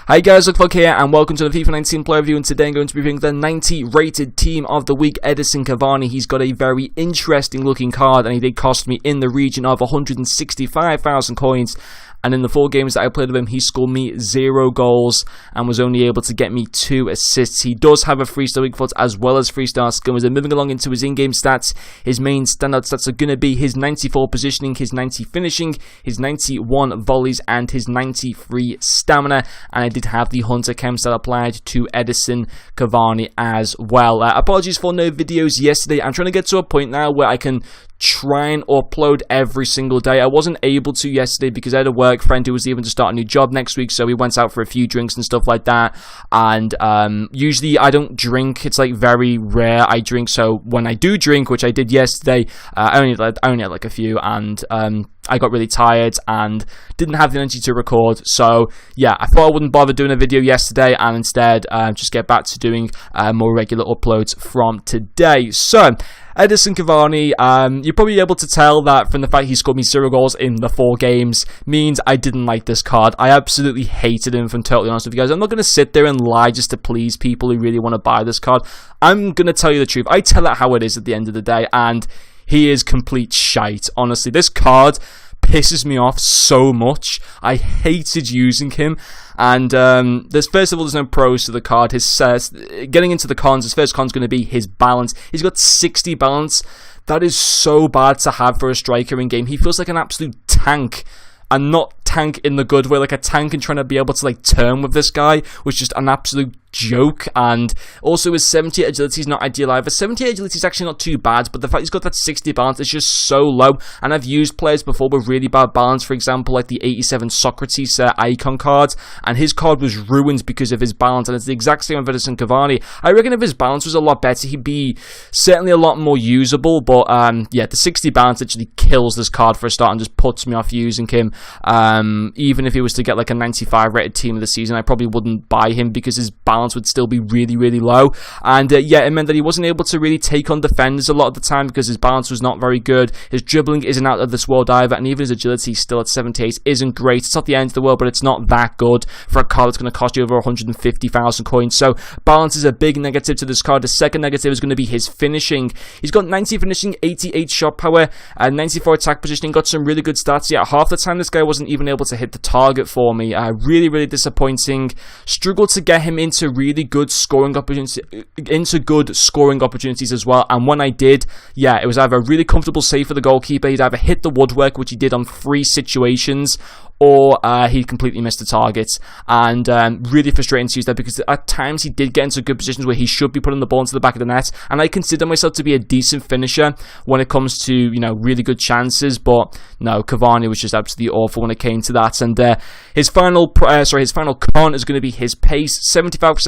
Hi guys, Lookfuck here and welcome to the FIFA 19 player review, and today I'm going to be reviewing the 90 rated team of the week, Edison Cavani. He's got a very interesting looking card and he did cost me in the region of 165,000 coins. And in the 4 games that I played with him, he scored me 0 goals and was only able to get me 2 assists. He does have a 3-star weak foot as well as 3-star skills. And moving along into his in-game stats, his main standout stats are going to be his 94 positioning, his 90 finishing, his 91 volleys, and his 93 stamina. And I did have the Hunter Chem stat applied to Edison Cavani as well. Apologies for no videos yesterday. I'm trying to get to a point now where I can try and upload every single day. I wasn't able to yesterday because I had a work friend who was leaving to start a new job next week, so we went out for a few drinks and stuff like that. And usually I don't drink. It's like very rare I drink, so when I do drink, which I did yesterday, I only had like a few, and I got really tired and didn't have the energy to record. So yeah, I thought I wouldn't bother doing a video yesterday and instead just get back to doing more regular uploads from today. So Edison Cavani, you're probably able to tell that from the fact he scored me 0 goals in the 4 games means I didn't like this card. I absolutely hated him, if I'm totally honest with you guys. I'm not going to sit there and lie just to please people who really want to buy this card. I'm going to tell you the truth. I tell it how it is at the end of the day, and he is complete shite. Honestly, this card pisses me off so much. I hated using him. And first of all, there's no pros to the card. Getting into the cons, his first con's going to be his balance. He's got 60 balance. That is so bad to have for a striker in game. He feels like an absolute tank. And not tank in the good way, like a tank and trying to be able to like turn with this guy was just an absolute joke. And also his 78 agility is not ideal either. 78 agility is actually not too bad, but the fact he's got that 60 balance is just so low. And I've used players before with really bad balance, for example like the 87 Socrates icon card, and his card was ruined because of his balance. And it's the exact same with Edison Cavani. I reckon if his balance was a lot better, he'd be certainly a lot more usable. But yeah, the 60 balance actually kills this card for a start and just puts me off using him. Even if he was to get like a 95 rated team of the season, I probably wouldn't buy him because his balance would still be really, really low. And yeah, it meant that he wasn't able to really take on defenders a lot of the time because his balance was not very good. His dribbling isn't out of this world either, and even his agility still at 78 isn't great. It's not the end of the world, but it's not that good for a card that's going to cost you over 150,000 coins. So balance is a big negative to this card. The second negative is going to be his finishing. He's got 90 finishing, 88 shot power, and 94 attack positioning. Got some really good stats. Yeah, half the time this guy wasn't even able to hit the target for me. Really, really disappointing. Struggled to get him into really good scoring opportunities, as well. And when I did, yeah, it was either a really comfortable save for the goalkeeper. He'd either hit the woodwork, which he did on 3 situations, or he completely missed the target. And really frustrating to use that because at times he did get into good positions where he should be putting the ball into the back of the net. And I consider myself to be a decent finisher when it comes to, you know, really good chances. But no, Cavani was just absolutely awful when it came to that. And his final con is going to be his pace, 75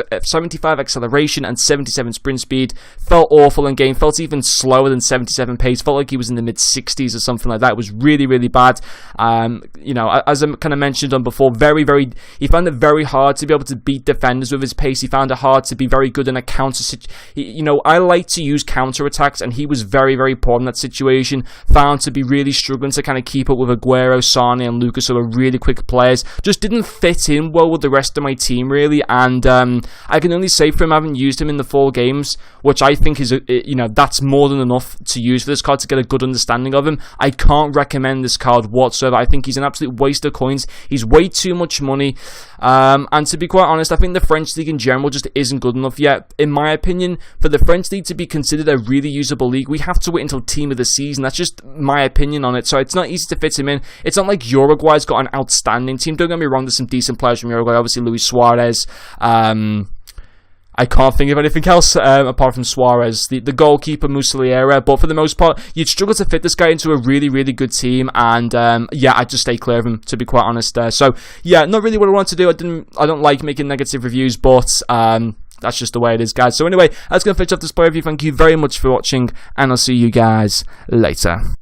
acceleration and 77 sprint speed. Felt awful in game. Felt even slower than 77 pace. Felt like he was in the mid-60s or something like that. It was really, really bad. You know, as I kind of mentioned on before, he found it very hard to be able to beat defenders with his pace. He found it hard to be very good in a counter. You know, I like to use counter attacks, and he was very, very poor in that situation. Found to be really struggling to kind of keep up with Aguero, Sane, and Lucas, who are really quick players. Just didn't fit in well with the rest of my team, really. And I can only say for him, I haven't used him in the 4 games, which I think is, you know, that's more than enough to use for this card to get a good understanding of him. I can't recommend this card whatsoever. I think he's an absolute waste of coins. He's way too much money. And to be quite honest, I think the French League in general just isn't good enough yet. In my opinion, for the French League to be considered a really usable league, we have to wait until team of the season. That's just my opinion on it. So it's not easy to fit him in. It's not like Uruguay's got an outstanding team. Don't get me wrong, there's some decent players from Uruguay. Obviously, Luis Suarez. I can't think of anything else apart from Suarez, the goalkeeper Muslera, but for the most part, you'd struggle to fit this guy into a really, really good team, and yeah, I'd just stay clear of him, to be quite honest. So yeah, not really what I want to do. I don't like making negative reviews, but that's just the way it is, guys. So anyway, that's going to finish off this player review. Thank you very much for watching, and I'll see you guys later.